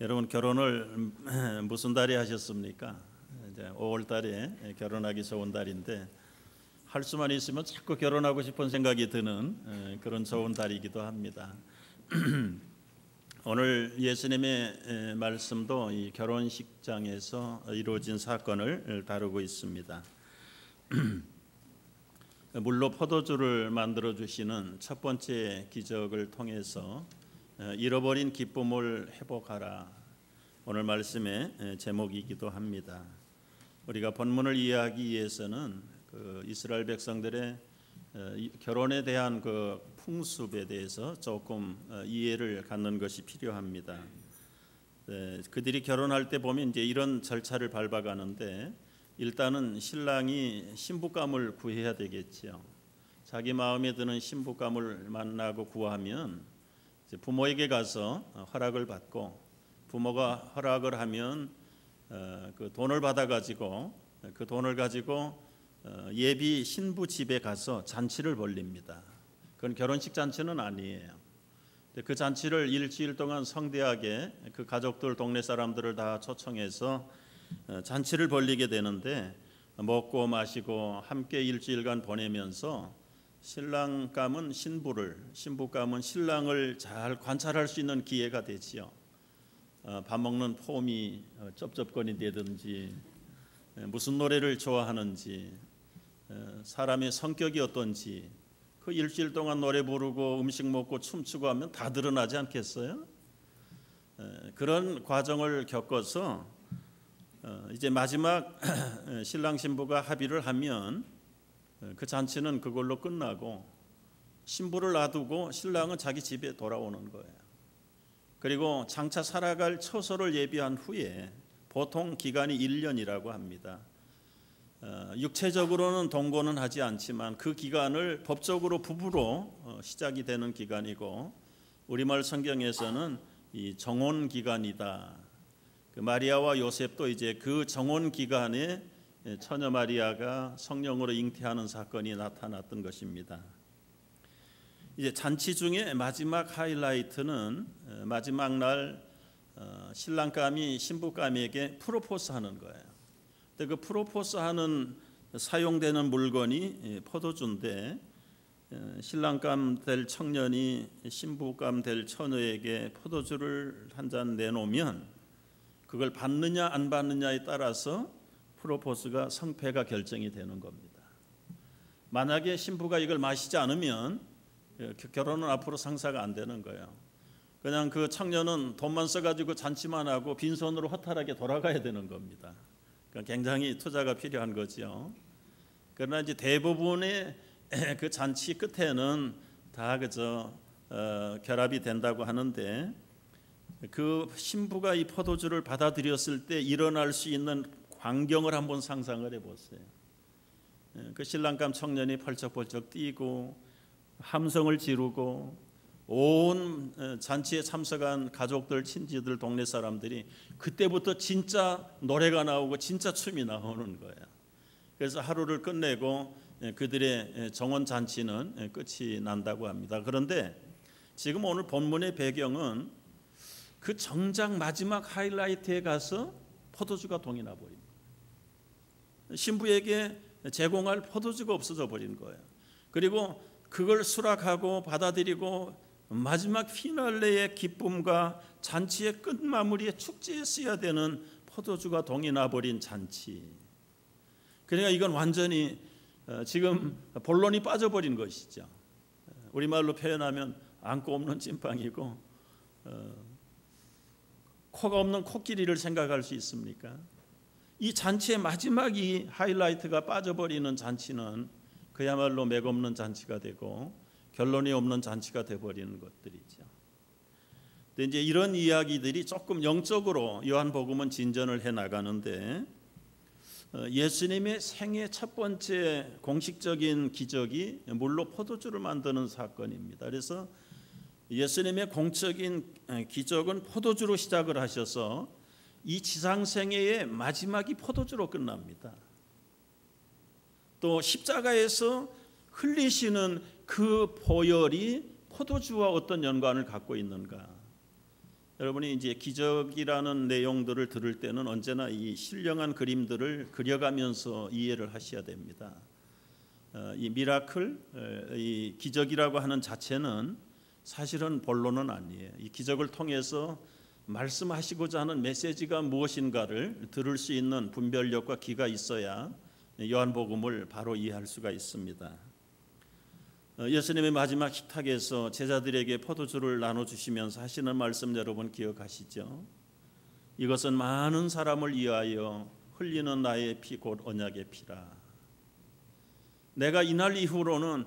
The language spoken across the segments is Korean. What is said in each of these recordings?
여러분 결혼을 무슨 달에 하셨습니까? 이제 5월 달에 결혼하기 좋은 달인데 할 수만 있으면 자꾸 결혼하고 싶은 생각이 드는 그런 좋은 달이기도 합니다. 오늘 예수님의 말씀도 이 결혼식장에서 이루어진 사건을 다루고 있습니다. 물로 포도주를 만들어 주시는 첫 번째 기적을 통해서 잃어버린 기쁨을 회복하라, 오늘 말씀의 제목이기도 합니다. 우리가 본문을 이해하기 위해서는 그 이스라엘 백성들의 결혼에 대한 그 풍습에 대해서 조금 이해를 갖는 것이 필요합니다. 그들이 결혼할 때 보면 이제 이런 절차를 밟아가는데, 일단은 신랑이 신부감을 구해야 되겠지요. 자기 마음에 드는 신부감을 만나고 구하면 부모에게 가서 허락을 받고, 부모가 허락을 하면 그 돈을 받아가지고 그 돈을 가지고 예비 신부 집에 가서 잔치를 벌립니다. 그건 결혼식 잔치는 아니에요. 그 잔치를 일주일 동안 성대하게 그 가족들, 동네 사람들을 다 초청해서 잔치를 벌리게 되는데, 먹고 마시고 함께 일주일간 보내면서 신랑감은 신부를, 신부감은 신랑을 잘 관찰할 수 있는 기회가 되지요. 밥 먹는 폼이 쩝쩝거린다든지, 무슨 노래를 좋아하는지, 사람의 성격이 어떤지, 그 일주일 동안 노래 부르고 음식 먹고 춤추고 하면 다 드러나지 않겠어요? 그런 과정을 겪어서 이제 마지막 신랑 신부가 합의를 하면 그 잔치는 그걸로 끝나고 신부를 놔두고 신랑은 자기 집에 돌아오는 거예요. 그리고 장차 살아갈 처소를 예비한 후에 보통 기간이 1년이라고 합니다. 육체적으로는 동거는 하지 않지만 그 기간을 법적으로 부부로 시작이 되는 기간이고, 우리말 성경에서는 이 정혼 기간이다. 그 마리아와 요셉도 이제 그 정혼 기간에 처녀 마리아가 성령으로 잉태하는 사건이 나타났던 것입니다. 이제 잔치 중에 마지막 하이라이트는 마지막 날 신랑감이 신부감에게 프로포즈하는 거예요. 근데 그 프로포즈하는 사용되는 물건이 포도주인데, 신랑감 될 청년이 신부감 될 처녀에게 포도주를 한 잔 내놓으면 그걸 받느냐 안 받느냐에 따라서 프로포즈가 성패가 결정이 되는 겁니다. 만약에 신부가 이걸 마시지 않으면 결혼은 앞으로 상사가 안 되는 거예요. 그냥 그 청년은 돈만 써가지고 잔치만 하고 빈손으로 허탈하게 돌아가야 되는 겁니다. 그러니까 굉장히 투자가 필요한 거죠. 그러나 이제 대부분의 그 잔치 끝에는 다 그저 결합이 된다고 하는데, 그 신부가 이 포도주를 받아들였을 때 일어날 수 있는 광경을 한번 상상을 해보세요. 그 신랑감 청년이 펄쩍펄쩍 뛰고 함성을 지르고 온 잔치에 참석한 가족들, 친지들, 동네 사람들이 그때부터 진짜 노래가 나오고 진짜 춤이 나오는 거예요. 그래서 하루를 끝내고 그들의 정혼 잔치는 끝이 난다고 합니다. 그런데 지금 오늘 본문의 배경은 그 정작 마지막 하이라이트에 가서 포도주가 동이 나버린 거예요. 신부에게 제공할 포도주가 없어져 버린 거예요. 그리고 그걸 수락하고 받아들이고 마지막 피날레의 기쁨과 잔치의 끝마무리의 축제에 써야 되는 포도주가 동이 나버린 잔치. 그러니까 이건 완전히 지금 본론이 빠져버린 것이죠. 우리말로 표현하면 안고 없는 찐빵이고 코가 없는 코끼리를 생각할 수 있습니까? 이 잔치의 마지막 이 하이라이트가 빠져버리는 잔치는 그야말로 맥없는 잔치가 되고 결론이 없는 잔치가 되어버리는 것들이죠. 근데 이제 이런 이야기들이 조금 영적으로 요한복음은 진전을 해 나가는데, 예수님의 생애 첫 번째 공식적인 기적이 물로 포도주를 만드는 사건입니다. 그래서 예수님의 공적인 기적은 포도주로 시작을 하셔서 이 지상생애의 마지막이 포도주로 끝납니다. 또 십자가에서 흘리시는 그 보혈이 포도주와 어떤 연관을 갖고 있는가? 여러분이 이제 기적이라는 내용들을 들을 때는 언제나 이 신령한 그림들을 그려가면서 이해를 하셔야 됩니다. 이 미라클, 이 기적이라고 하는 자체는 사실은 본론은 아니에요. 이 기적을 통해서 말씀하시고자 하는 메시지가 무엇인가를 들을 수 있는 분별력과 귀가 있어야 요한복음을 바로 이해할 수가 있습니다. 예수님의 마지막 식탁에서 제자들에게 포도주를 나눠주시면서 하시는 말씀 여러분 기억하시죠? 이것은 많은 사람을 위하여 흘리는 나의 피 곧 언약의 피라. 내가 이날 이후로는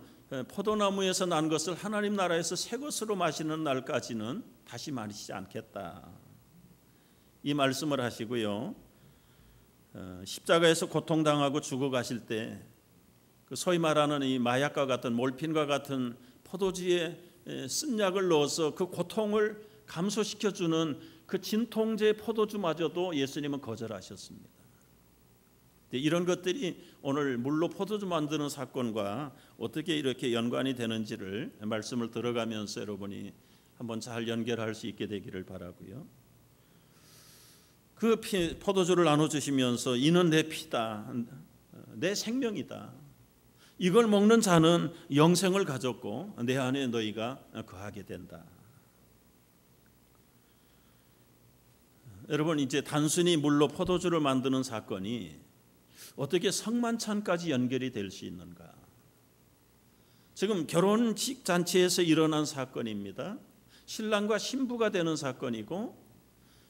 포도나무에서 난 것을 하나님 나라에서 새 것으로 마시는 날까지는 다시 마시지 않겠다. 이 말씀을 하시고요. 십자가에서 고통당하고 죽어가실 때 그 소위 말하는 이 마약과 같은 몰핀과 같은 포도주에 쓴 약을 넣어서 그 고통을 감소시켜주는 그 진통제 포도주마저도 예수님은 거절하셨습니다. 이런 것들이 오늘 물로 포도주 만드는 사건과 어떻게 이렇게 연관이 되는지를 말씀을 들어가면서 여러분이 한번 잘 연결할 수 있게 되기를 바라고요. 그 포도주를 나눠주시면서 이는 내 피다, 내 생명이다. 이걸 먹는 자는 영생을 가졌고 내 안에 너희가 거하게 된다. 여러분 이제 단순히 물로 포도주를 만드는 사건이 어떻게 성만찬까지 연결이 될 수 있는가? 지금 결혼식 잔치에서 일어난 사건입니다. 신랑과 신부가 되는 사건이고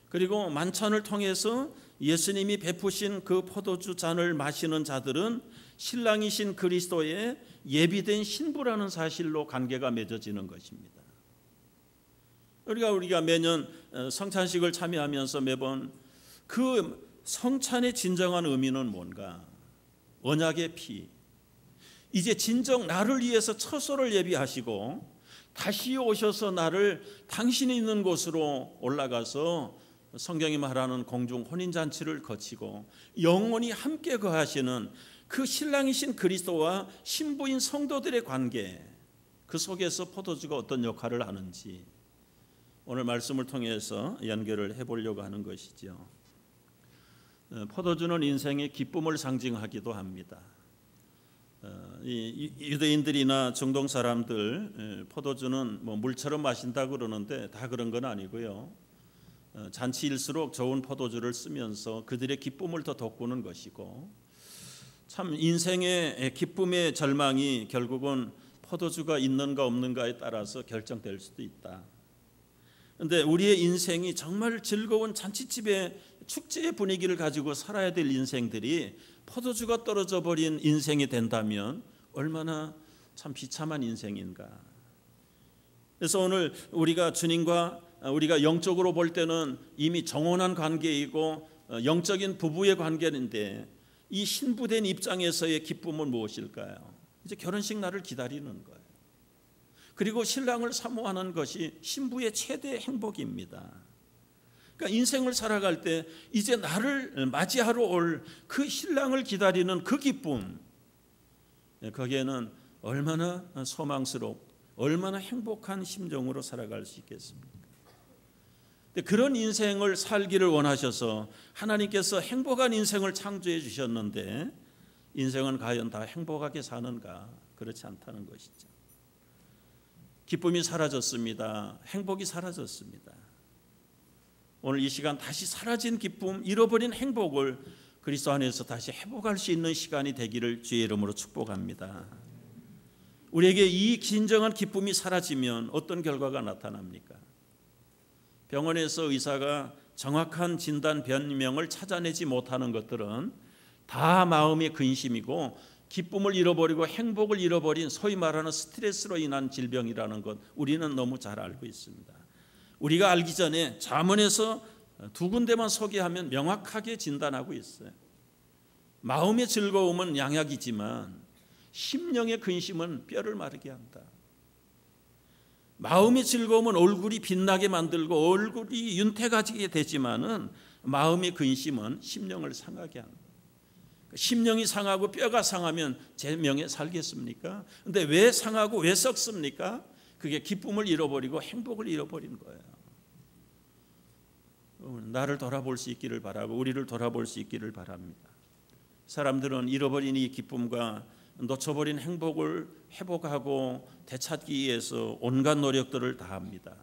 그리고 만찬을 통해서 예수님이 베푸신 그 포도주 잔을 마시는 자들은 신랑이신 그리스도의 예비된 신부라는 사실로 관계가 맺어지는 것입니다. 우리가 매년 성찬식을 참여하면서 매번 그 성찬의 진정한 의미는 뭔가? 언약의 피. 이제 진정 나를 위해서 처소를 예비하시고 다시 오셔서 나를 당신이 있는 곳으로 올라가서 성경이 말하는 공중 혼인잔치를 거치고 영원히 함께 거하시는 그 신랑이신 그리스도와 신부인 성도들의 관계, 그 속에서 포도주가 어떤 역할을 하는지 오늘 말씀을 통해서 연결을 해보려고 하는 것이죠. 포도주는 인생의 기쁨을 상징하기도 합니다. 유대인들이나 중동 사람들 포도주는 뭐 물처럼 마신다고 그러는데 다 그런 건 아니고요. 잔치일수록 좋은 포도주를 쓰면서 그들의 기쁨을 더 돋구는 것이고 참 인생의 기쁨의 절망이 결국은 포도주가 있는가 없는가에 따라서 결정될 수도 있다. 그런데 우리의 인생이 정말 즐거운 잔치집의 축제의 분위기를 가지고 살아야 될 인생들이 포도주가 떨어져 버린 인생이 된다면 얼마나 참 비참한 인생인가. 그래서 오늘 우리가 주님과 우리가 영적으로 볼 때는 이미 정혼한 관계이고 영적인 부부의 관계인데 이 신부된 입장에서의 기쁨은 무엇일까요? 이제 결혼식 날을 기다리는 거예요. 그리고 신랑을 사모하는 것이 신부의 최대 행복입니다. 그러니까 인생을 살아갈 때 이제 나를 맞이하러 올 그 신랑을 기다리는 그 기쁨, 거기에는 얼마나 소망스럽고 얼마나 행복한 심정으로 살아갈 수 있겠습니까? 그런 인생을 살기를 원하셔서 하나님께서 행복한 인생을 창조해 주셨는데 인생은 과연 다 행복하게 사는가? 그렇지 않다는 것이죠. 기쁨이 사라졌습니다. 행복이 사라졌습니다. 오늘 이 시간 다시 사라진 기쁨, 잃어버린 행복을 그리스도 안에서 다시 회복할 수 있는 시간이 되기를 주의 이름으로 축복합니다. 우리에게 이 진정한 기쁨이 사라지면 어떤 결과가 나타납니까? 병원에서 의사가 정확한 진단 변명을 찾아내지 못하는 것들은 다 마음의 근심이고 기쁨을 잃어버리고 행복을 잃어버린 소위 말하는 스트레스로 인한 질병이라는 것 우리는 너무 잘 알고 있습니다. 우리가 알기 전에 잠언에서 두 군데만 소개하면 명확하게 진단하고 있어요. 마음의 즐거움은 양약이지만 심령의 근심은 뼈를 마르게 한다. 마음의 즐거움은 얼굴이 빛나게 만들고 얼굴이 윤택해지게 되지만은 마음의 근심은 심령을 상하게 한다. 심령이 상하고 뼈가 상하면 제 명예 살겠습니까? 근데 왜 상하고 왜 썩습니까? 그게 기쁨을 잃어버리고 행복을 잃어버린 거예요. 나를 돌아볼 수 있기를 바라고 우리를 돌아볼 수 있기를 바랍니다. 사람들은 잃어버린 이 기쁨과 놓쳐버린 행복을 회복하고 되찾기 위해서 온갖 노력들을 다합니다.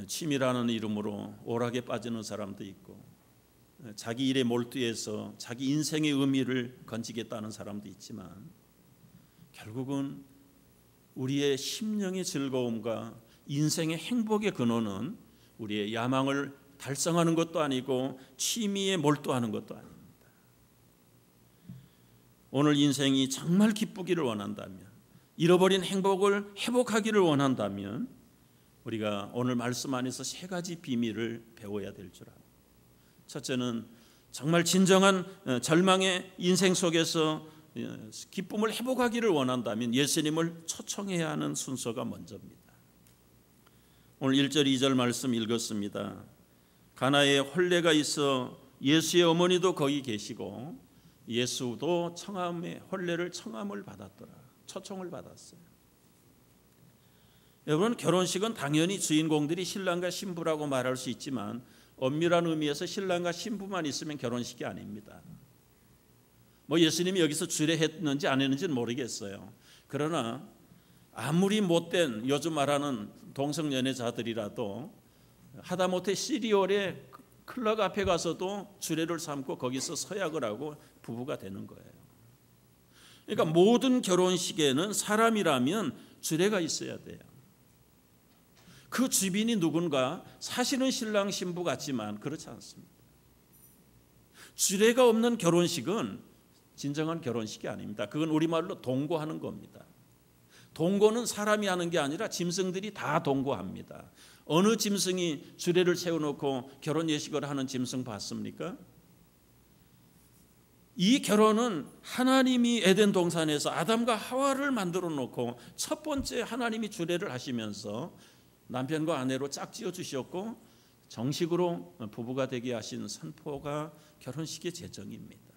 취미라는 이름으로 오락에 빠지는 사람도 있고 자기 일에 몰두해서 자기 인생의 의미를 건지겠다는 사람도 있지만 결국은 우리의 심령의 즐거움과 인생의 행복의 근원은 우리의 야망을 달성하는 것도 아니고 취미에 몰두하는 것도 아닙니다. 오늘 인생이 정말 기쁘기를 원한다면, 잃어버린 행복을 회복하기를 원한다면 우리가 오늘 말씀 안에서 세 가지 비밀을 배워야 될 줄 압니다. 첫째는 정말 진정한 절망의 인생 속에서 기쁨을 회복하기를 원한다면 예수님을 초청해야 하는 순서가 먼저입니다. 오늘 1절 2절 말씀 읽었습니다. 가나에 혼례가 있어 예수의 어머니도 거기 계시고 예수도 청함의 혼례를 청함을 받았더라. 초청을 받았어요. 여러분, 결혼식은 당연히 주인공들이 신랑과 신부라고 말할 수 있지만 엄밀한 의미에서 신랑과 신부만 있으면 결혼식이 아닙니다. 예수님이 여기서 주례했는지 안 했는지는 모르겠어요. 그러나 아무리 못된 요즘 말하는 동성연애자들이라도 하다못해 시리얼의 클럽 앞에 가서도 주례를 삼고 거기서 서약을 하고 부부가 되는 거예요. 그러니까 모든 결혼식에는 사람이라면 주례가 있어야 돼요. 그 주빈이 누군가 사실은 신랑 신부 같지만 그렇지 않습니다. 주례가 없는 결혼식은 진정한 결혼식이 아닙니다. 그건 우리말로 동거하는 겁니다. 동거는 사람이 하는 게 아니라 짐승들이 다 동거합니다. 어느 짐승이 주례를 세워놓고 결혼 예식을 하는 짐승 봤습니까? 이 결혼은 하나님이 에덴 동산에서 아담과 하와를 만들어 놓고 첫 번째 하나님이 주례를 하시면서 남편과 아내로 짝지어 주셨고 정식으로 부부가 되게 하신 선포가 결혼식의 제정입니다.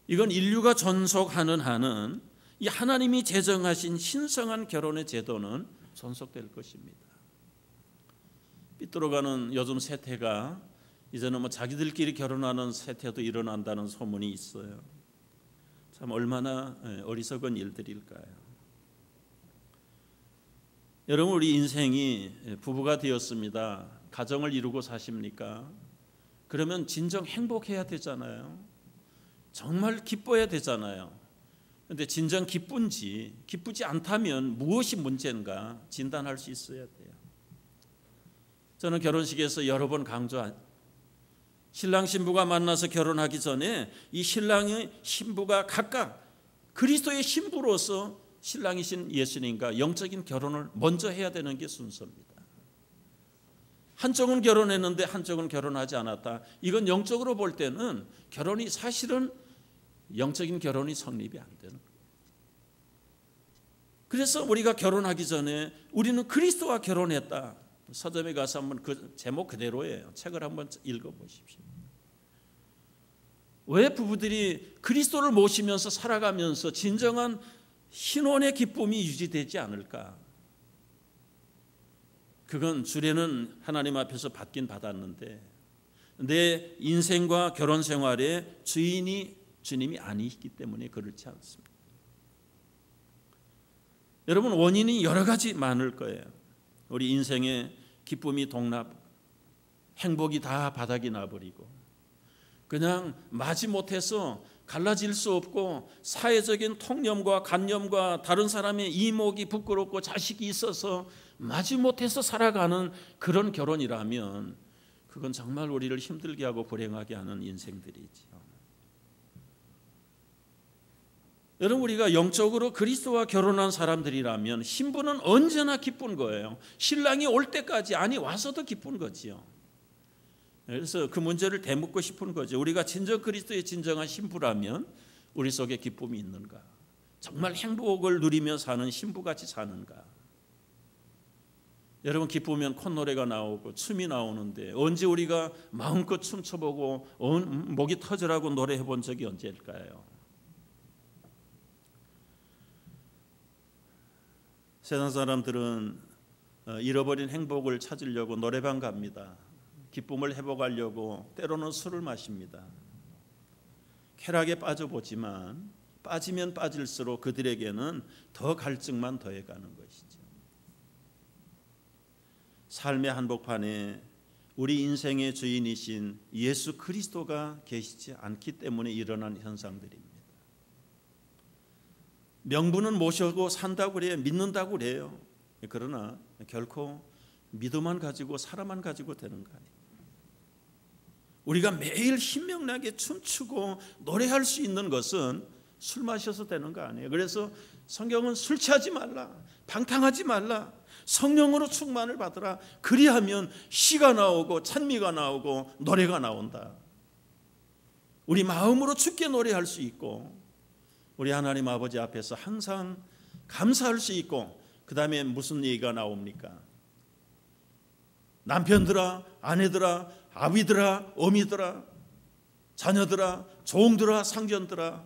이건 인류가 존속하는 한은 이 하나님이 제정하신 신성한 결혼의 제도는 존속될 것입니다. 삐뚤어가는 요즘 세태가 이제는 자기들끼리 결혼하는 세태도 일어난다는 소문이 있어요. 참 얼마나 어리석은 일들일까요? 여러분, 우리 인생이 부부가 되었습니다. 가정을 이루고 사십니까? 그러면 진정 행복해야 되잖아요. 정말 기뻐야 되잖아요. 그런데 진정 기쁜지 기쁘지 않다면 무엇이 문제인가 진단할 수 있어야 돼요. 저는 결혼식에서 여러 번 신랑 신부가 만나서 결혼하기 전에 이 신랑의 신부가 각각 그리스도의 신부로서 신랑이신 예수님과 영적인 결혼을 먼저 해야 되는 게 순서입니다. 한쪽은 결혼했는데 한쪽은 결혼하지 않았다. 이건 영적으로 볼 때는 결혼이 사실은 영적인 결혼이 성립이 안 되는 거예요. 그래서 우리가 결혼하기 전에 우리는 그리스도와 결혼했다. 서점에 가서 한번 그 제목 그대로예요. 책을 한번 읽어보십시오. 왜 부부들이 그리스도를 모시면서 살아가면서 진정한 신혼의 기쁨이 유지되지 않을까? 그건 주례는 하나님 앞에서 받긴 받았는데 내 인생과 결혼 생활의 주인이 주님이 아니기 때문에 그렇지 않습니다. 여러분, 원인이 여러 가지 많을 거예요. 우리 인생의 기쁨이 동납, 행복이 다 바닥이 나버리고 그냥 마지못해서 갈라질 수 없고 사회적인 통념과 관념과 다른 사람의 이목이 부끄럽고 자식이 있어서 마지못해서 살아가는 그런 결혼이라면 그건 정말 우리를 힘들게 하고 불행하게 하는 인생들이죠. 여러분, 우리가 영적으로 그리스도와 결혼한 사람들이라면 신부는 언제나 기쁜 거예요. 신랑이 올 때까지, 아니 와서도 기쁜 거지요. 그래서 그 문제를 되묻고 싶은 거죠. 우리가 진정 그리스도의 진정한 신부라면 우리 속에 기쁨이 있는가? 정말 행복을 누리며 사는 신부같이 사는가? 여러분, 기쁘면 콧노래가 나오고 춤이 나오는데 언제 우리가 마음껏 춤춰보고 목이 터져라고 노래해 본 적이 언제일까요? 세상 사람들은 잃어버린 행복을 찾으려고 노래방 갑니다. 기쁨을 회복하려고 때로는 술을 마십니다. 쾌락에 빠져보지만 빠지면 빠질수록 그들에게는 더 갈증만 더해가는 것이죠. 삶의 한복판에 우리 인생의 주인이신 예수 그리스도가 계시지 않기 때문에 일어난 현상들입니다. 명분은 모셔고 산다고 그래요. 믿는다고 그래요. 그러나 결코 믿음만 가지고 사람만 가지고 되는 거 아니에요. 우리가 매일 신명나게 춤추고 노래할 수 있는 것은 술 마셔서 되는 거 아니에요. 그래서 성경은 술 취하지 말라, 방탕하지 말라, 성령으로 충만을 받으라. 그리하면 시가 나오고 찬미가 나오고 노래가 나온다. 우리 마음으로 주께 노래할 수 있고 우리 하나님 아버지 앞에서 항상 감사할 수 있고, 그 다음에 무슨 얘기가 나옵니까? 남편들아, 아내들아, 아비들아, 어미들아, 자녀들아, 종들아, 상전들아,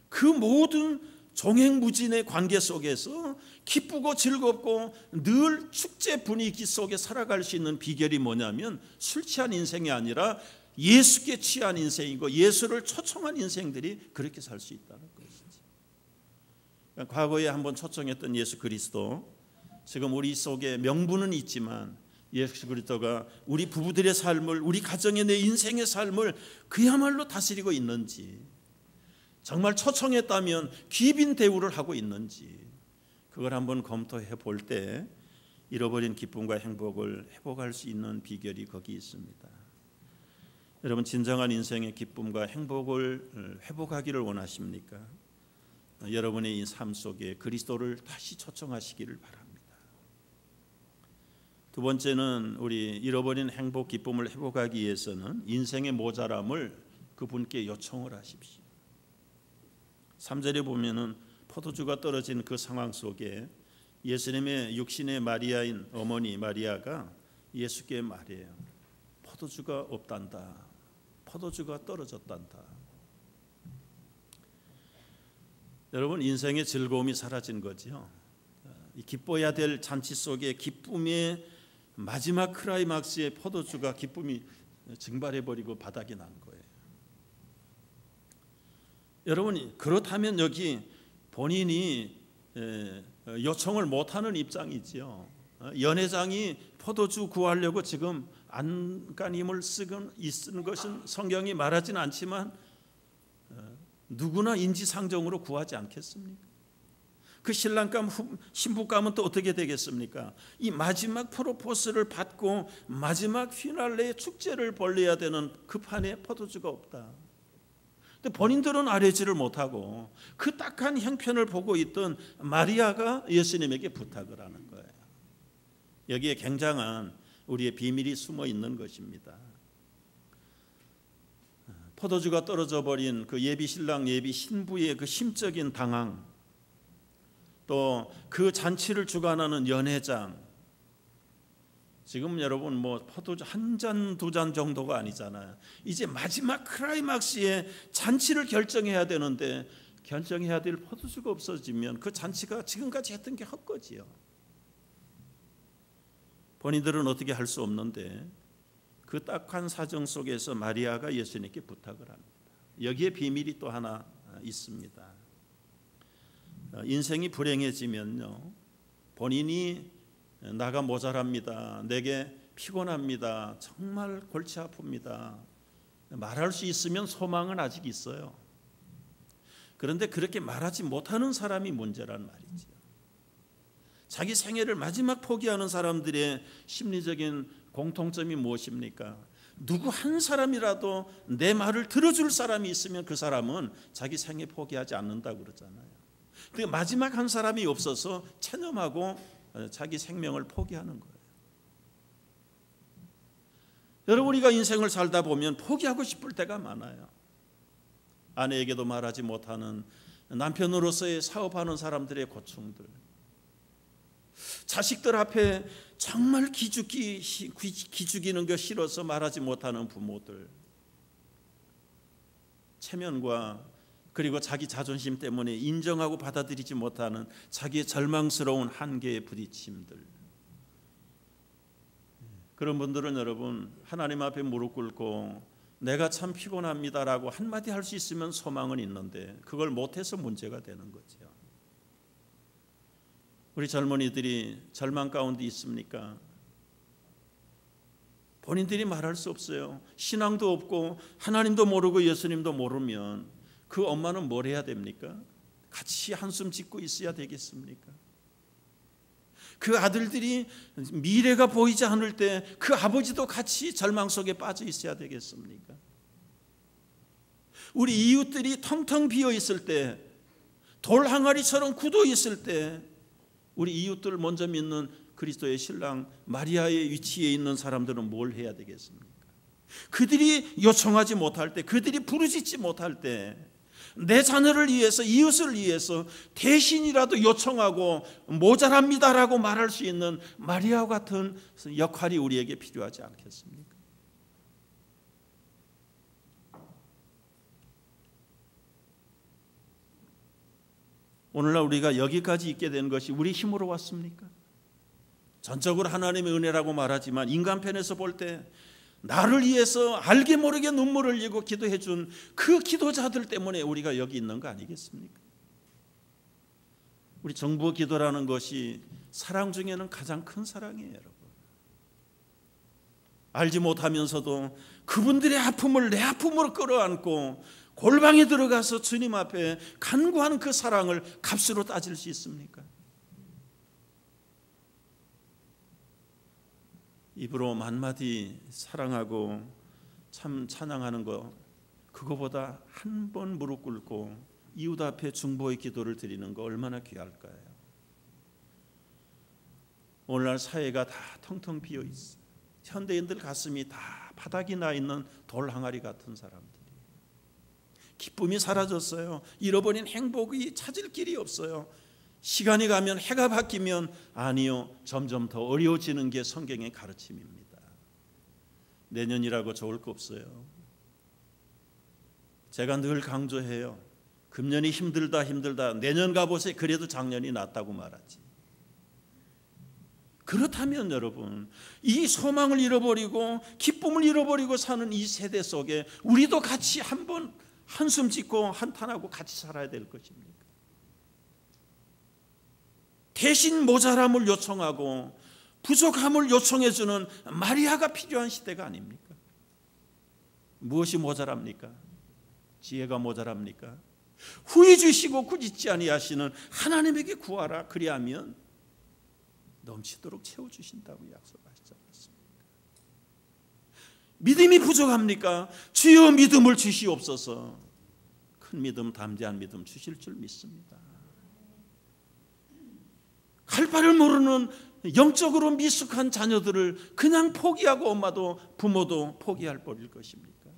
그 모든 종횡무진의 관계 속에서 기쁘고 즐겁고 늘 축제 분위기 속에 살아갈 수 있는 비결이 뭐냐면 술 취한 인생이 아니라 예수께 취한 인생이고 예수를 초청한 인생들이 그렇게 살 수 있다는 것이지. 그러니까 과거에 한번 초청했던 예수 그리스도, 지금 우리 속에 명분은 있지만 예수 그리스도가 우리 부부들의 삶을, 우리 가정의 내 인생의 삶을 그야말로 다스리고 있는지, 정말 초청했다면 귀빈 대우를 하고 있는지, 그걸 한번 검토해 볼 때 잃어버린 기쁨과 행복을 회복할 수 있는 비결이 거기 있습니다. 여러분, 진정한 인생의 기쁨과 행복을 회복하기를 원하십니까? 여러분의 이 삶 속에 그리스도를 다시 초청하시기를 바랍니다. 두 번째는 우리 잃어버린 행복, 기쁨을 회복하기 위해서는 인생의 모자람을 그분께 요청을 하십시오. 3절에 보면은 포도주가 떨어진 그 상황 속에 예수님의 육신의 마리아인 어머니 마리아가 예수께 말해요. 포도주가 없단다. 포도주가 떨어졌단다. 여러분, 인생의 즐거움이 사라진 거죠. 기뻐야 될 잔치 속에 기쁨의 마지막 클라이막스의 포도주가 기쁨이 증발해버리고 바닥이 난 거예요. 여러분, 그렇다면 여기 본인이 요청을 못하는 입장이지요. 연회장이 포도주 구하려고 지금 안간힘을 쓰는 것은 성경이 말하지는 않지만 누구나 인지상정으로 구하지 않겠습니까? 그 신랑감, 신부감은 또 어떻게 되겠습니까? 이 마지막 프로포스를 받고 마지막 피날레의 축제를 벌려야 되는 그 판에 포도주가 없다. 근데 본인들은 알지를 못하고 그 딱한 형편을 보고 있던 마리아가 예수님에게 부탁을 하는 거예요. 여기에 굉장한 우리의 비밀이 숨어 있는 것입니다. 포도주가 떨어져 버린 그 예비 신랑, 예비 신부의 그 심적인 당황, 또 그 잔치를 주관하는 연회장, 지금 여러분 뭐 포도주 한 잔, 두 잔 정도가 아니잖아요. 이제 마지막 클라이막스에 잔치를 결정해야 되는데 결정해야 될 포도주가 없어지면 그 잔치가 지금까지 했던 게 헛거지요. 본인들은 어떻게 할 수 없는데 그 딱한 사정 속에서 마리아가 예수님께 부탁을 합니다. 여기에 비밀이 또 하나 있습니다. 인생이 불행해지면요, 본인이 나가 모자랍니다, 내게 피곤합니다, 정말 골치 아픕니다, 말할 수 있으면 소망은 아직 있어요. 그런데 그렇게 말하지 못하는 사람이 문제란 말이죠. 자기 생애를 마지막 포기하는 사람들의 심리적인 공통점이 무엇입니까? 누구 한 사람이라도 내 말을 들어줄 사람이 있으면 그 사람은 자기 생애 포기하지 않는다고 그러잖아요. 근데 마지막 한 사람이 없어서 체념하고 자기 생명을 포기하는 거예요. 여러분, 우리가 인생을 살다 보면 포기하고 싶을 때가 많아요. 아내에게도 말하지 못하는 남편으로서의 사업하는 사람들의 고충들, 자식들 앞에 정말 기죽이는 게 싫어서 말하지 못하는 부모들, 체면과 그리고 자기 자존심 때문에 인정하고 받아들이지 못하는 자기의 절망스러운 한계의 부딪힘들, 그런 분들은 여러분 하나님 앞에 무릎 꿇고 내가 참 피곤합니다라고 한마디 할 수 있으면 소망은 있는데 그걸 못해서 문제가 되는 거죠. 우리 젊은이들이 절망 가운데 있습니까? 본인들이 말할 수 없어요. 신앙도 없고 하나님도 모르고 예수님도 모르면 그 엄마는 뭘 해야 됩니까? 같이 한숨 짓고 있어야 되겠습니까? 그 아들들이 미래가 보이지 않을 때 그 아버지도 같이 절망 속에 빠져 있어야 되겠습니까? 우리 이웃들이 텅텅 비어 있을 때, 돌 항아리처럼 굳어 있을 때 우리 이웃들 먼저 믿는 그리스도의 신랑 마리아의 위치에 있는 사람들은 뭘 해야 되겠습니까? 그들이 요청하지 못할 때, 그들이 부르짖지 못할 때 내 자녀를 위해서, 이웃을 위해서 대신이라도 요청하고 모자랍니다라고 말할 수 있는 마리아와 같은 역할이 우리에게 필요하지 않겠습니까? 오늘날 우리가 여기까지 있게 된 것이 우리 힘으로 왔습니까? 전적으로 하나님의 은혜라고 말하지만 인간편에서 볼 때 나를 위해서 알게 모르게 눈물을 흘리고 기도해 준 그 기도자들 때문에 우리가 여기 있는 거 아니겠습니까? 우리 정부 기도라는 것이 사랑 중에는 가장 큰 사랑이에요, 여러분. 알지 못하면서도 그분들의 아픔을 내 아픔으로 끌어안고 골방에 들어가서 주님 앞에 간구하는 그 사랑을 값으로 따질 수 있습니까? 입으로 만마디 사랑하고 참 찬양하는 거, 그거보다 한 번 무릎 꿇고 이웃 앞에 중보의 기도를 드리는 거 얼마나 귀할까요? 오늘날 사회가 다 텅텅 비어 있어요. 현대인들 가슴이 다 바닥이 나 있는 돌 항아리 같은 사람들이, 기쁨이 사라졌어요. 잃어버린 행복이 찾을 길이 없어요. 시간이 가면, 해가 바뀌면 아니요, 점점 더 어려워지는 게 성경의 가르침입니다. 내년이라고 좋을 거 없어요. 제가 늘 강조해요. 금년이 힘들다 내년 가보세요. 그래도 작년이 낫다고 말하지. 그렇다면 여러분, 이 소망을 잃어버리고 기쁨을 잃어버리고 사는 이 세대 속에 우리도 같이 한번 한숨 짓고 한탄하고 같이 살아야 될 것입니다. 대신 모자람을 요청하고 부족함을 요청해주는 마리아가 필요한 시대가 아닙니까? 무엇이 모자랍니까? 지혜가 모자랍니까? 후히 주시고 꾸짖지 아니하시는 하나님에게 구하라. 그리하면 넘치도록 채워주신다고 약속하시지 않습니까? 믿음이 부족합니까? 주여 믿음을 주시옵소서. 큰 믿음, 담대한 믿음 주실 줄 믿습니다. 갈 바를 모르는 영적으로 미숙한 자녀들을 그냥 포기하고 엄마도 부모도 포기할 뻔일 것입니까?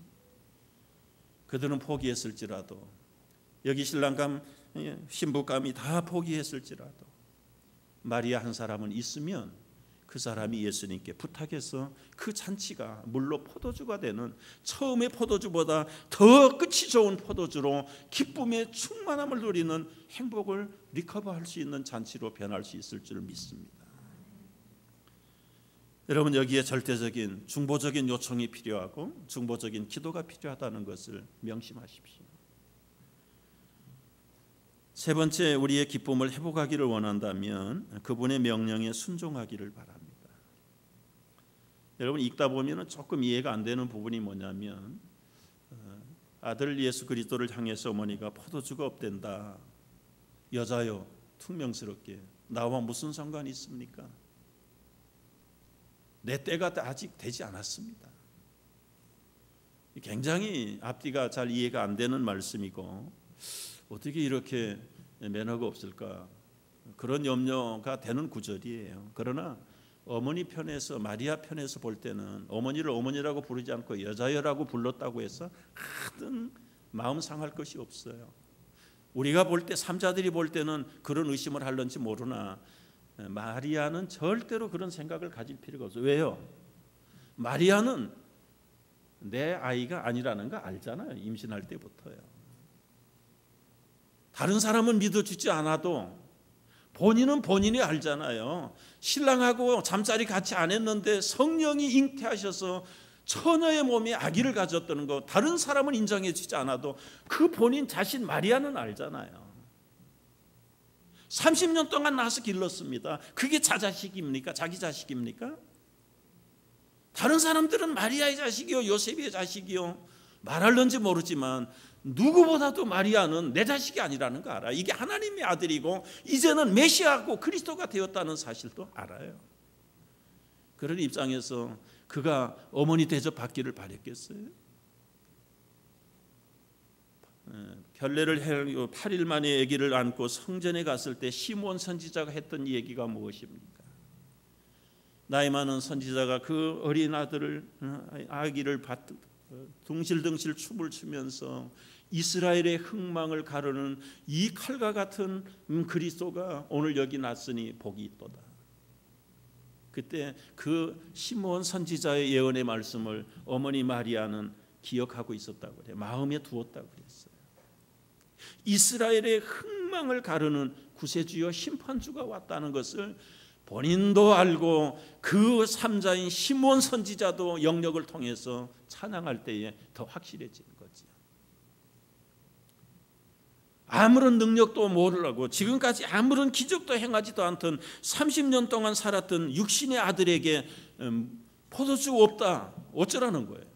그들은 포기했을지라도, 여기 신랑감 신부감이 다 포기했을지라도 마리아 한 사람은 있으면 그 사람이 예수님께 부탁해서 그 잔치가 물로 포도주가 되는, 처음의 포도주보다 더 끝이 좋은 포도주로 기쁨의 충만함을 누리는 행복을 리커버할 수 있는 잔치로 변할 수 있을 줄 믿습니다. 여러분, 여기에 절대적인 중보적인 요청이 필요하고 중보적인 기도가 필요하다는 것을 명심하십시오. 세 번째, 우리의 기쁨을 회복하기를 원한다면 그분의 명령에 순종하기를 바랍니다. 여러분, 읽다 보면 조금 이해가 안 되는 부분이 뭐냐면, 아들 예수 그리스도를 향해서 어머니가 포도주가 없댄다. 여자요, 퉁명스럽게 나와 무슨 상관이 있습니까? 내 때가 아직 되지 않았습니다. 굉장히 앞뒤가 잘 이해가 안 되는 말씀이고, 어떻게 이렇게 매너가 없을까, 그런 염려가 되는 구절이에요. 그러나 어머니 편에서, 마리아 편에서 볼 때는 어머니를 어머니라고 부르지 않고 여자여라고 불렀다고 해서 하등 마음 상할 것이 없어요. 우리가 볼 때, 삼자들이 볼 때는 그런 의심을 할런지 모르나 마리아는 절대로 그런 생각을 가질 필요가 없어요. 왜요? 마리아는 내 아이가 아니라는 거 알잖아요. 임신할 때부터요. 다른 사람은 믿어주지 않아도 본인은 본인이 알잖아요. 신랑하고 잠자리 같이 안 했는데 성령이 잉태하셔서 처녀의 몸에 아기를 가졌다는 거 다른 사람은 인정해 주지 않아도 그 본인 자신 마리아는 알잖아요. 30년 동안 낳아서 길렀습니다. 그게 자식입니까? 자기 자식입니까? 다른 사람들은 마리아의 자식이요 요셉의 자식이요 말할런지 모르지만 누구보다도 마리아는 내 자식이 아니라는 거 알아요. 이게 하나님의 아들이고 이제는 메시아고 그리스도가 되었다는 사실도 알아요. 그런 입장에서 그가 어머니 대접받기를 바랬겠어요? 별례를 해고 8일 만에 아기를 안고 성전에 갔을 때 시므온 선지자가 했던 얘기가 무엇입니까? 나이 많은 선지자가 그 어린 아기를 둥실둥실 춤을 추면서 이스라엘의 흥망을 가르는 이 칼과 같은 그리스도가 오늘 여기 났으니 복이 있도다. 그때 그 시므온 선지자의 예언의 말씀을 어머니 마리아는 기억하고 있었다고 그래요. 마음에 두었다고 그랬어요. 이스라엘의 흥망을 가르는 구세주여 심판주가 왔다는 것을 본인도 알고 그 삼자인 시므온 선지자도 영역을 통해서 찬양할 때에 더 확실해지는 거지. 아무런 능력도 모르라고 지금까지 아무런 기적도 행하지도 않던 30년 동안 살았던 육신의 아들에게 포도주 없다 어쩌라는 거예요.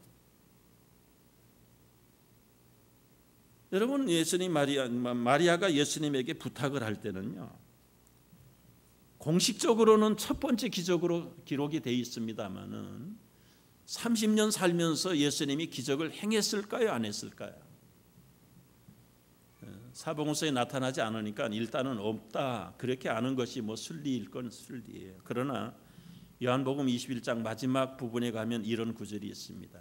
여러분 예수님 마리아가 예수님에게 부탁을 할 때는요. 공식적으로는 첫 번째 기적으로 기록이 되어 있습니다만은 30년 살면서 예수님이 기적을 행했을까요? 안 했을까요? 사복음서에 나타나지 않으니까 일단은 없다 그렇게 아는 것이 뭐 순리일 건 순리예요. 그러나 요한복음 21장 마지막 부분에 가면 이런 구절이 있습니다.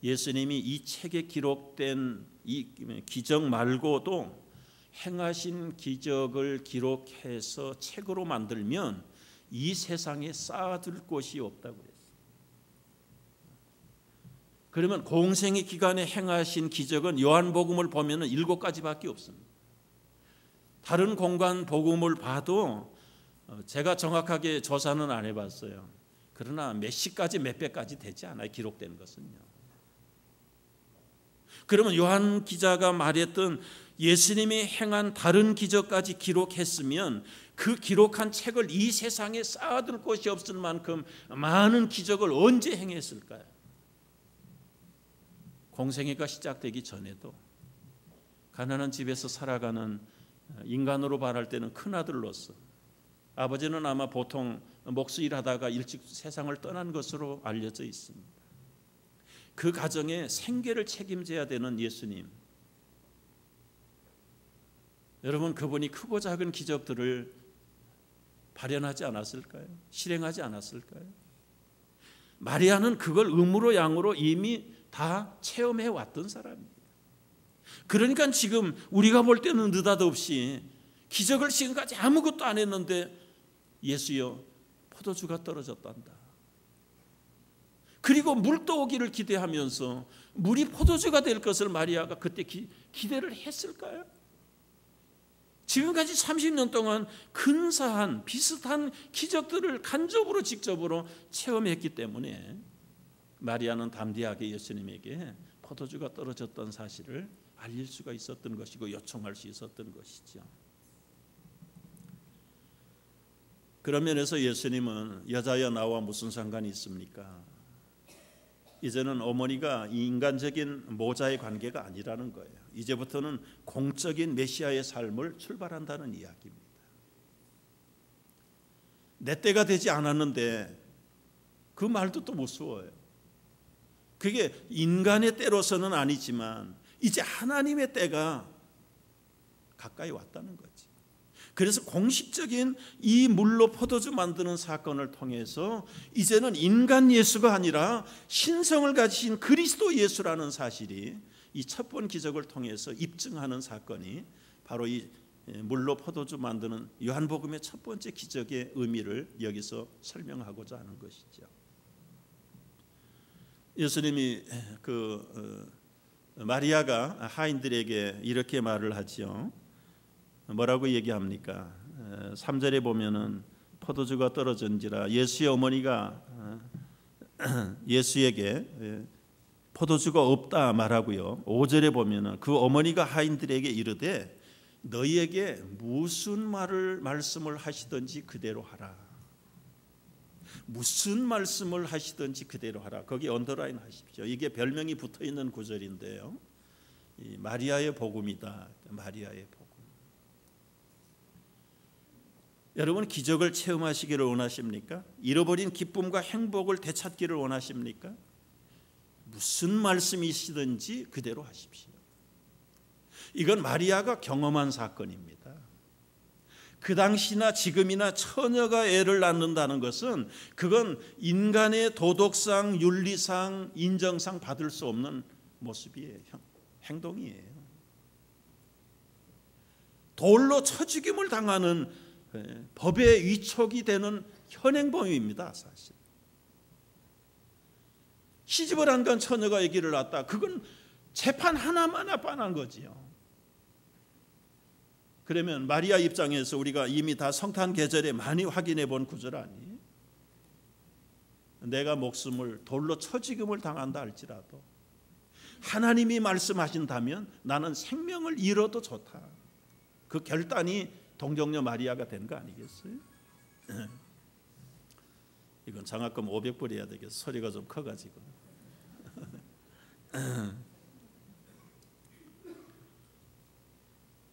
예수님이 이 책에 기록된 이 기적 말고도 행하신 기적을 기록해서 책으로 만들면 이 세상에 쌓아둘 곳이 없다고 그랬어요. 그러면 공생의 기간에 행하신 기적은 요한복음을 보면 7가지밖에 없습니다. 다른 공간 복음을 봐도 제가 정확하게 조사는 안 해봤어요. 그러나 몇십 가지 몇백 가지 되지 않아요. 기록된 것은요. 그러면 요한 기자가 말했던 예수님이 행한 다른 기적까지 기록했으면 그 기록한 책을 이 세상에 쌓아둘 곳이 없을 만큼 많은 기적을 언제 행했을까요? 공생애가 시작되기 전에도 가난한 집에서 살아가는 인간으로 말할 때는 큰아들로서 아버지는 아마 보통 목수일하다가 일찍 세상을 떠난 것으로 알려져 있습니다. 그 가정에 생계를 책임져야 되는 예수님, 여러분 그분이 크고 작은 기적들을 발현하지 않았을까요? 실행하지 않았을까요? 마리아는 그걸 음으로 양으로 이미 다 체험해 왔던 사람입니다. 그러니까 지금 우리가 볼 때는 느닷없이 기적을 지금까지 아무것도 안 했는데 예수여 포도주가 떨어졌단다. 그리고 물도 오기를 기대하면서 물이 포도주가 될 것을 마리아가 그때 기대를 했을까요? 지금까지 30년 동안 근사한 비슷한 기적들을 간접으로 직접으로 체험했기 때문에 마리아는 담대하게 예수님에게 포도주가 떨어졌던 사실을 알릴 수가 있었던 것이고 요청할 수 있었던 것이죠. 그런 면에서 예수님은 여자여 나와 무슨 상관이 있습니까? 이제는 어머니가 인간적인 모자의 관계가 아니라는 거예요. 이제부터는 공적인 메시아의 삶을 출발한다는 이야기입니다. 내 때가 되지 않았는데 그 말도 또 무서워요. 그게 인간의 때로서는 아니지만 이제 하나님의 때가 가까이 왔다는 거지. 그래서 공식적인 이 물로 포도주 만드는 사건을 통해서 이제는 인간 예수가 아니라 신성을 가지신 그리스도 예수라는 사실이 이 첫 번 기적을 통해서 입증하는 사건이 바로 이 물로 포도주 만드는 요한복음의 첫 번째 기적의 의미를 여기서 설명하고자 하는 것이죠. 예수님이 마리아가 하인들에게 이렇게 말을 하지요. 뭐라고 얘기합니까? 3절에 보면은 포도주가 떨어진지라 예수의 어머니가 예수에게 포도주가 없다 말하고요. 5절에 보면은 그 어머니가 하인들에게 이르되 너희에게 무슨 말씀을 하시든지 그대로 하라. 무슨 말씀을 하시든지 그대로 하라. 거기 언더라인 하십시오. 이게 별명이 붙어 있는 구절인데요. 이 마리아의 복음이다. 마리아의 복음. 여러분 기적을 체험하시기를 원하십니까? 잃어버린 기쁨과 행복을 되찾기를 원하십니까? 무슨 말씀이시든지 그대로 하십시오. 이건 마리아가 경험한 사건입니다. 그 당시나 지금이나 처녀가 애를 낳는다는 것은 그건 인간의 도덕상, 윤리상, 인정상 받을 수 없는 모습이에요. 행동이에요. 돌로 쳐 죽임을 당하는 법의 위촉이 되는 현행범입니다. 사실 시집을 안 간 처녀가 아기를 낳았다. 그건 재판 하나만 빤한 거지요. 그러면 마리아 입장에서 우리가 이미 다 성탄 계절에 많이 확인해 본 구절 아니에요? 내가 목숨을 돌로 쳐 죽임을 당한다 할지라도 하나님이 말씀하신다면 나는 생명을 잃어도 좋다. 그 결단이 동정녀 마리아가 된 거 아니겠어요? 이건 장학금 500불 해야 되겠어. 소리가 좀 커가지고.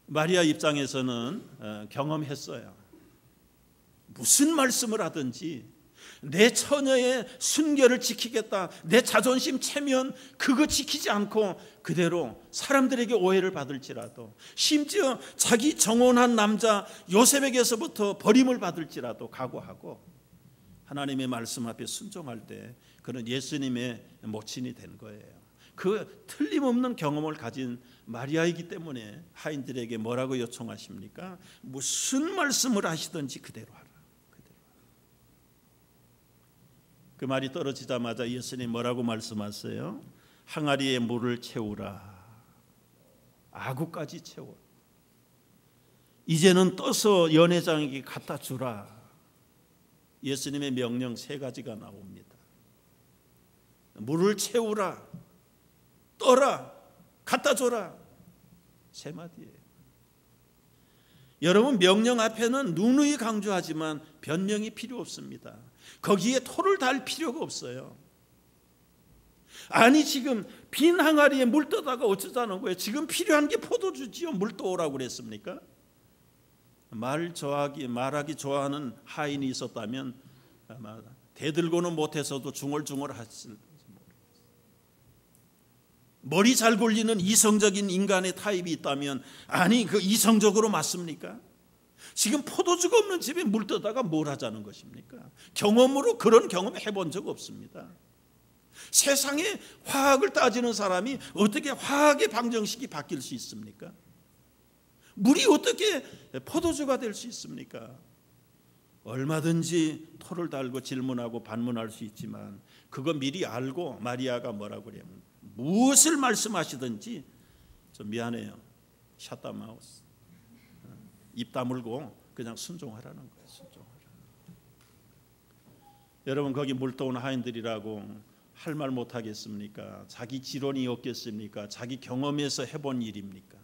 마리아 입장에서는 경험했어요. 무슨 말씀을 하든지 내 처녀의 순결을 지키겠다. 내 자존심 체면 그거 지키지 않고 그대로 사람들에게 오해를 받을지라도 심지어 자기 정혼한 남자 요셉에게서부터 버림을 받을지라도 각오하고 하나님의 말씀 앞에 순종할 때 그는 예수님의 모친이 된 거예요. 그 틀림없는 경험을 가진 마리아이기 때문에 하인들에게 뭐라고 요청하십니까? 무슨 말씀을 하시든지 그대로 하라. 그 말이 떨어지자마자 예수님 뭐라고 말씀하세요? 항아리에 물을 채우라. 아구까지 채워. 이제는 떠서 연회장에게 갖다 주라. 예수님의 명령 3가지가 나옵니다. 물을 채우라, 떠라, 갖다 줘라. 3마디예요. 여러분 명령 앞에는 누누이 강조하지만 변명이 필요 없습니다. 거기에 토를 달 필요가 없어요. 아니 지금 빈 항아리에 물 떠다가 어쩌자는 거예요? 지금 필요한 게 포도주지요. 물 떠오라고 그랬습니까? 말하기 좋아하는 하인이 있었다면 아마 대들고는 못해서도 중얼중얼 하실 모르겠어요. 머리 잘 굴리는 이성적인 인간의 타입이 있다면 아니 그 이성적으로 맞습니까? 지금 포도주가 없는 집에 물 떠다가 뭘 하자는 것입니까? 경험으로 그런 경험 해본 적 없습니다. 세상에 화학을 따지는 사람이 어떻게 화학의 방정식이 바뀔 수 있습니까? 물이 어떻게 포도주가 될 수 있습니까? 얼마든지 토를 달고 질문하고 반문할 수 있지만 그거 미리 알고 마리아가 뭐라고 그러면 무엇을 말씀하시든지 좀 미안해요. 샷다마우스. 입 다물고 그냥 순종하라는 거예요. 순종하라. 여러분 거기 물 떠온 하인들이라고 할 말 못하겠습니까? 자기 지론이 없겠습니까? 자기 경험에서 해본 일입니까?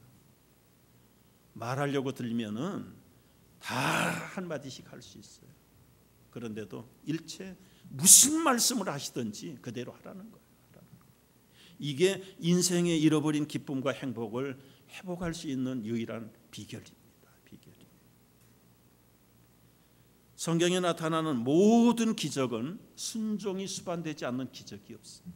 말하려고 들면은 다 한마디씩 할 수 있어요. 그런데도 일체 무슨 말씀을 하시든지 그대로 하라는 거예요. 이게 인생의 잃어버린 기쁨과 행복을 회복할 수 있는 유일한 비결입니다. 성경에 나타나는 모든 기적은 순종이 수반되지 않는 기적이 없어요.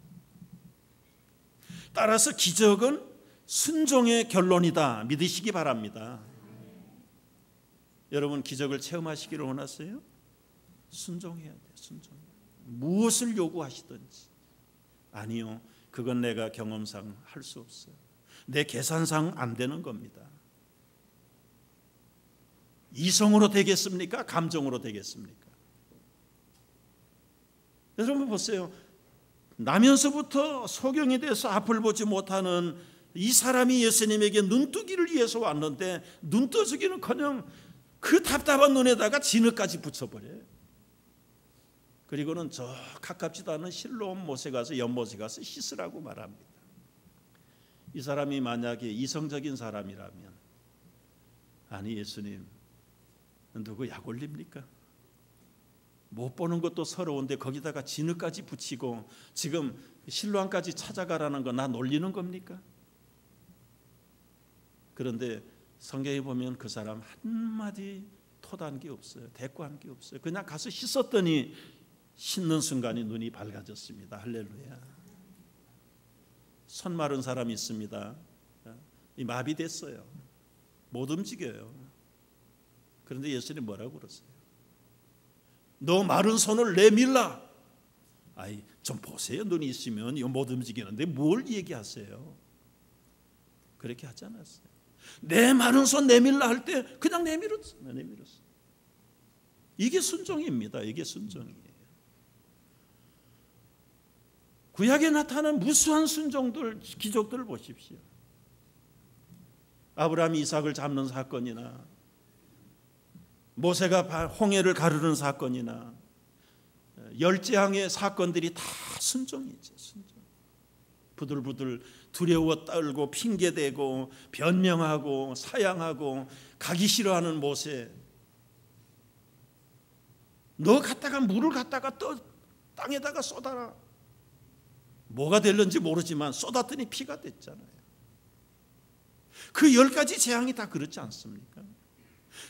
따라서 기적은 순종의 결론이다. 믿으시기 바랍니다. 여러분 기적을 체험하시기를 원하세요? 순종해야 돼요. 순종. 무엇을 요구하시든지. 아니요. 그건 내가 경험상 할 수 없어요. 내 계산상 안 되는 겁니다. 이성으로 되겠습니까? 감정으로 되겠습니까? 여러분 보세요. 나면서부터 소경이 돼서 앞을 보지 못하는 이 사람이 예수님에게 눈뜨기를 위해서 왔는데 눈 떠주기는커녕 그 답답한 눈에다가 진흙까지 붙여버려요. 그리고는 저 가깝지도 않은 실로온 못에 가서 연못에 가서 씻으라고 말합니다. 이 사람이 만약에 이성적인 사람이라면, 아니 예수님 누구 약 올립니까? 못 보는 것도 서러운데 거기다가 진흙까지 붙이고 지금 실로암까지 찾아가라는 거 나 놀리는 겁니까? 그런데 성경에 보면 그 사람 한마디 토단 게 없어요. 대꾸한 게 없어요. 그냥 가서 씻었더니 씻는 순간에 눈이 밝아졌습니다. 할렐루야. 손 마른 사람이 있습니다. 이 마비됐어요. 못 움직여요. 그런데 예수님 뭐라고 그러세요? 너 마른 손을 내밀라. 아이 좀 보세요. 눈이 있으면 이거 못 움직이는데 뭘 얘기하세요? 그렇게 하지 않았어요. 내 마른 손 내밀라 할 때 그냥 내밀었어요. 이게 순종입니다. 이게 순종이에요. 구약에 나타난 무수한 순종들, 기적들을 보십시오. 아브라함이 이삭을 잡는 사건이나 모세가 홍해를 가르는 사건이나 열재앙의 사건들이 다 순종이죠. 순종. 부들부들 두려워 떨고 핑계대고 변명하고 사양하고 가기 싫어하는 모세, 너 갖다가 물을 갖다가 땅에다가 쏟아라. 뭐가 될는지 모르지만 쏟았더니 피가 됐잖아요. 그 10가지 재앙이 다 그렇지 않습니까?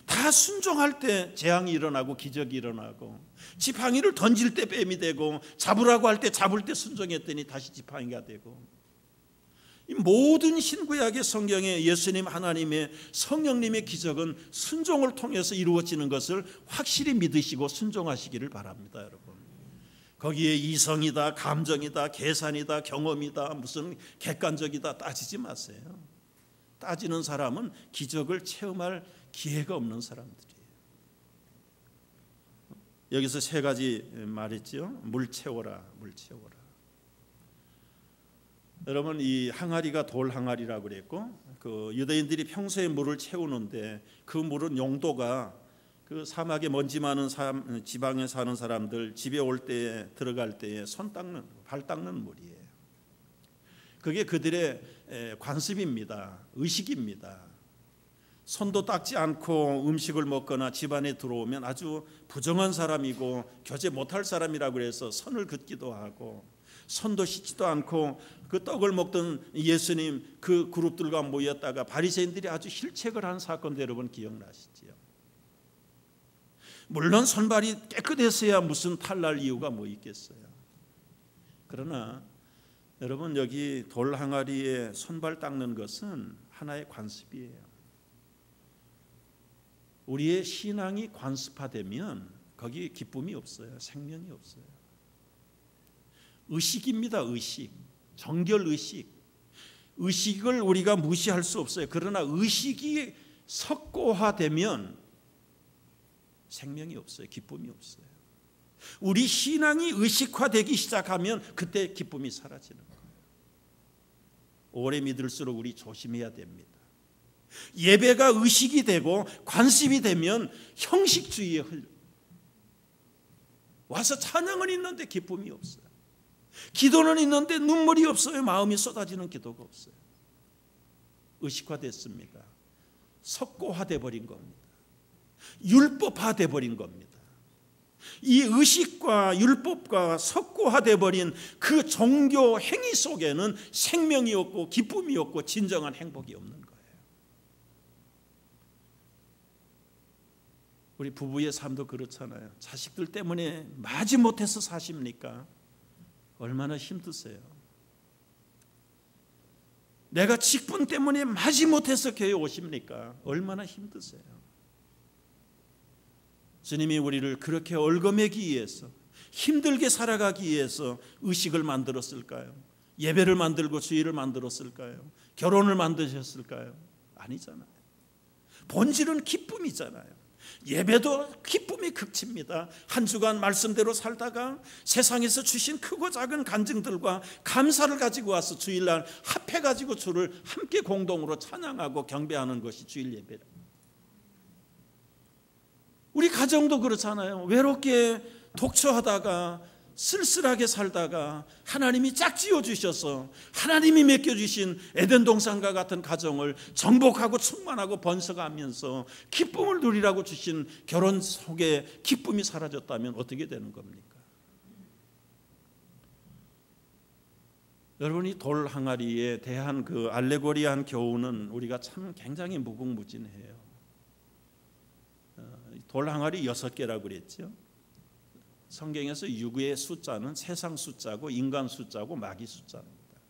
다 순종할 때 재앙이 일어나고 기적이 일어나고, 지팡이를 던질 때 뱀이 되고, 잡으라고 할 때 잡을 때 순종했더니 다시 지팡이가 되고, 이 모든 신구약의 성경에 예수님 하나님의 성령님의 기적은 순종을 통해서 이루어지는 것을 확실히 믿으시고 순종하시기를 바랍니다. 여러분, 거기에 이성이다, 감정이다, 계산이다, 경험이다, 무슨 객관적이다 따지지 마세요. 따지는 사람은 기적을 체험할 기회가 없는 사람들이에요. 여기서 3가지 말했죠. 물 채워라, 물 채워라. 여러분, 이 항아리가 돌 항아리라고 그랬고, 그 유대인들이 평소에 물을 채우는데 그 물은 용도가 그 사막에 먼지 많은 지방에 사는 사람들 집에 올 때에 들어갈 때에 손 닦는, 발 닦는 물이에요. 그게 그들의 관습입니다. 의식입니다. 손도 닦지 않고 음식을 먹거나 집안에 들어오면 아주 부정한 사람이고 교제 못할 사람이라고 해서 선을 긋기도 하고, 손도 씻지도 않고 그 떡을 먹던 예수님 그 그룹들과 모였다가 바리새인들이 아주 힐책을 한 사건도 여러분 기억나시지요? 물론 손발이 깨끗했어야 무슨 탈날 이유가 뭐 있겠어요. 그러나 여러분, 여기 돌 항아리에 손발 닦는 것은 하나의 관습이에요. 우리의 신앙이 관습화되면 거기 기쁨이 없어요. 생명이 없어요. 의식입니다. 의식. 정결의식. 의식을 우리가 무시할 수 없어요. 그러나 의식이 석고화되면 생명이 없어요. 기쁨이 없어요. 우리 신앙이 의식화되기 시작하면 그때 기쁨이 사라지는 거예요. 오래 믿을수록 우리 조심해야 됩니다. 예배가 의식이 되고 관습이 되면 형식주의에 와서 찬양은 있는데 기쁨이 없어요. 기도는 있는데 눈물이 없어요. 마음이 쏟아지는 기도가 없어요. 의식화됐습니다. 석고화돼 버린 겁니다. 율법화돼 버린 겁니다. 이 의식과 율법과 석고화돼 버린 그 종교 행위 속에는 생명이 없고 기쁨이 없고 진정한 행복이 없는 거예요. 우리 부부의 삶도 그렇잖아요. 자식들 때문에 마지못해서 사십니까? 얼마나 힘드세요. 내가 직분 때문에 마지못해서 교회 오십니까? 얼마나 힘드세요. 주님이 우리를 그렇게 얽어매기 위해서, 힘들게 살아가기 위해서 의식을 만들었을까요? 예배를 만들고 주일을 만들었을까요? 결혼을 만드셨을까요? 아니잖아요. 본질은 기쁨이잖아요. 예배도 기쁨의 극치입니다. 한 주간 말씀대로 살다가 세상에서 주신 크고 작은 간증들과 감사를 가지고 와서 주일날 합해가지고 주를 함께 공동으로 찬양하고 경배하는 것이 주일 예배다. 우리 가정도 그렇잖아요. 외롭게 독초하다가 쓸쓸하게 살다가 하나님이 짝지어 주셔서 하나님이 맡겨주신 에덴 동산과 같은 가정을 정복하고 충만하고 번성하면서 기쁨을 누리라고 주신 결혼 속에 기쁨이 사라졌다면 어떻게 되는 겁니까? 여러분이 돌 항아리에 대한 그 알레고리한 교훈은 우리가 참 굉장히 무궁무진해요. 돌 항아리 6개라고 그랬죠. 성경에서 유구의 숫자는 세상 숫자고 인간 숫자고 마귀 숫자입니다.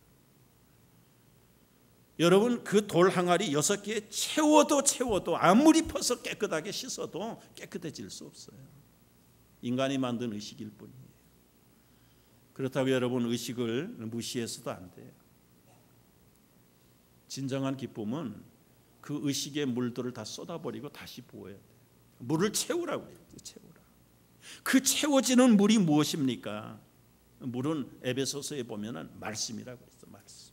여러분 그 돌 항아리 6개에 채워도 아무리 퍼서 깨끗하게 씻어도 깨끗해질 수 없어요. 인간이 만든 의식일 뿐이에요. 그렇다고 여러분 의식을 무시해서도 안 돼요. 진정한 기쁨은 그 의식의 물들을 다 쏟아버리고 다시 부어야 돼요. 물을 채우라고 그래요. 채우라. 그 채워지는 물이 무엇입니까? 물은 에베소서에 보면은 말씀이라고 했어. 말씀.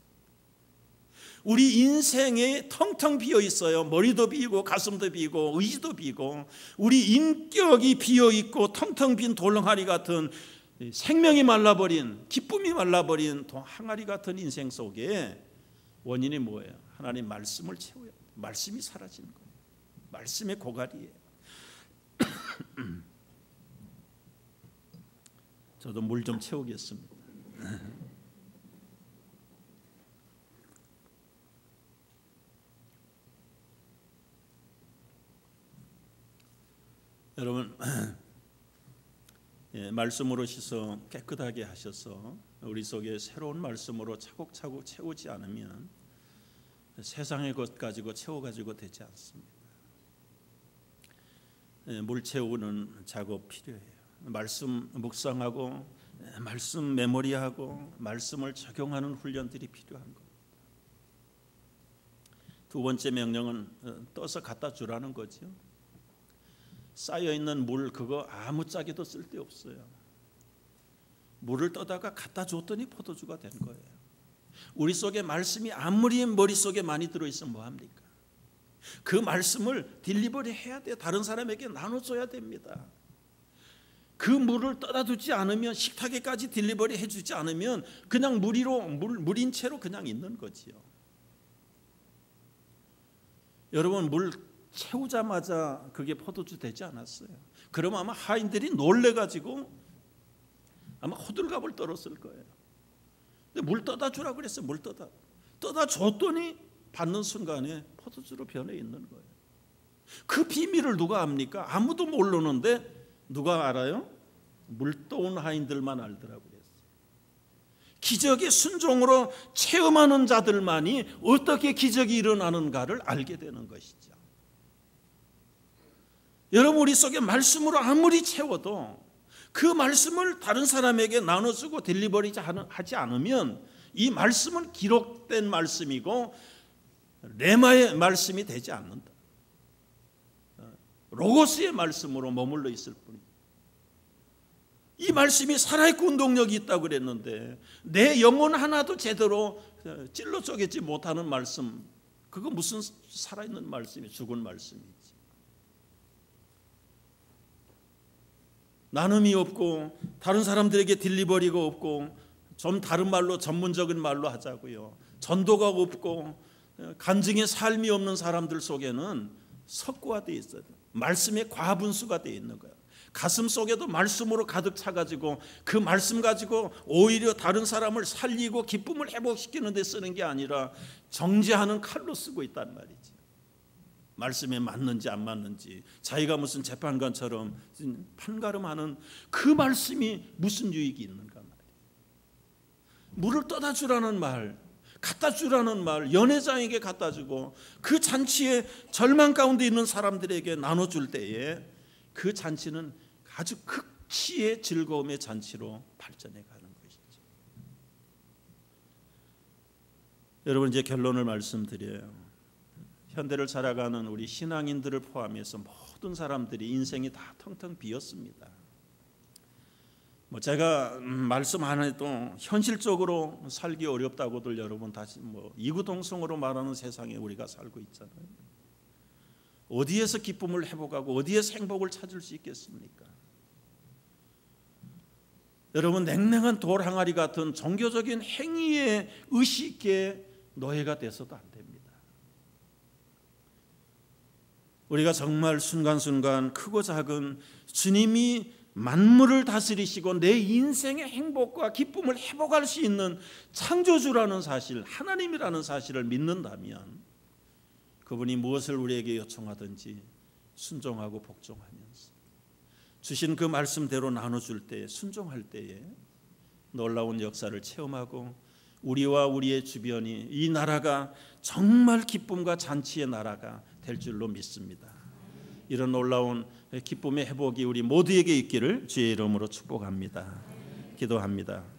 우리 인생에 텅텅 비어 있어요. 머리도 비고 가슴도 비고 의지도 비고 우리 인격이 비어 있고 텅텅 빈 돌항아리 같은 생명이 말라버린 기쁨이 말라버린 항아리 같은 인생 속에 원인이 뭐예요? 하나님 말씀을 채워야 돼요. 말씀이 사라지는 거예요. 말씀의 고갈이에요. 저도 물 좀 채우겠습니다. 여러분 말씀으로 씻어 깨끗하게 하셔서 우리 속에 새로운 말씀으로 차곡차곡 채우지 않으면 세상의 것 가지고 채워가지고 되지 않습니다. 물 채우는 작업 필요해요. 말씀 묵상하고 말씀 메모리하고 말씀을 적용하는 훈련들이 필요한 겁니다. 두 번째 명령은 떠서 갖다 주라는 거죠. 쌓여있는 물 그거 아무짝에도 쓸데없어요. 물을 떠다가 갖다 줬더니 포도주가 된 거예요. 우리 속에 말씀이 아무리 머릿속에 많이 들어있으면 뭐합니까? 그 말씀을 딜리버리 해야 돼요. 다른 사람에게 나눠줘야 됩니다. 그 물을 떠다 두지 않으면 식탁에까지 딜리버리 해주지 않으면 그냥 물인 채로 그냥 있는 거지요. 여러분 물 채우자마자 그게 포도주 되지 않았어요. 그러면 아마 하인들이 놀래가지고 아마 호들갑을 떨었을 거예요. 근데 물 떠다 주라고 그랬어요. 물 떠다 줬더니 받는 순간에 포도주로 변해 있는 거예요. 그 비밀을 누가 압니까? 아무도 모르는데 누가 알아요? 물 떠온 하인들만 알더라고요. 기적의 순종으로 체험하는 자들만이 어떻게 기적이 일어나는가를 알게 되는 것이죠. 여러분 우리 속에 말씀으로 아무리 채워도 그 말씀을 다른 사람에게 나눠주고 딜리버리 하지 않으면 이 말씀은 기록된 말씀이고 레마의 말씀이 되지 않는다. 로고스의 말씀으로 머물러 있을 뿐입니다. 이 말씀이 살아있고 운동력이 있다고 그랬는데 내 영혼 하나도 제대로 찔러 쪼개지 못하는 말씀, 그거 무슨 살아있는 말씀이 죽은 말씀이지. 나눔이 없고 다른 사람들에게 딜리버리가 없고 좀 다른 말로 전문적인 말로 하자고요. 전도가 없고 간증의 삶이 없는 사람들 속에는 석고화되어 있어요. 말씀의 과분수가 되어 있는 거예요. 가슴 속에도 말씀으로 가득 차가지고 그 말씀 가지고 오히려 다른 사람을 살리고 기쁨을 회복시키는 데 쓰는 게 아니라 정죄하는 칼로 쓰고 있단 말이지. 말씀에 맞는지 안 맞는지 자기가 무슨 재판관처럼 판가름하는 그 말씀이 무슨 유익이 있는가 말이에요. 물을 떠다 주라는 말, 갖다 주라는 말, 연회장에게 갖다 주고 그 잔치에 절망 가운데 있는 사람들에게 나눠줄 때에 그 잔치는 아주 극치의 즐거움의 잔치로 발전해 가는 것이죠. 여러분 이제 결론을 말씀드려요. 현대를 살아가는 우리 신앙인들을 포함해서 모든 사람들이 인생이 다 텅텅 비었습니다. 제가 말씀 안 해도 현실적으로 살기 어렵다고들 여러분 다시 이구동성으로 말하는 세상에 우리가 살고 있잖아요. 어디에서 기쁨을 회복하고 어디에서 행복을 찾을 수 있겠습니까? 여러분, 냉랭한 돌 항아리 같은 종교적인 행위의 의식의 노예가 돼서도 안 됩니다. 우리가 정말 순간순간 크고 작은 주님이 만물을 다스리시고 내 인생의 행복과 기쁨을 회복할 수 있는 창조주라는 사실, 하나님이라는 사실을 믿는다면 그분이 무엇을 우리에게 요청하든지 순종하고 복종하면서 주신 그 말씀대로 나눠줄 때에, 순종할 때에 놀라운 역사를 체험하고 우리와 우리의 주변이, 이 나라가 정말 기쁨과 잔치의 나라가 될 줄로 믿습니다. 이런 놀라운 기쁨의 회복이 우리 모두에게 있기를 주의 이름으로 축복합니다. 기도합니다.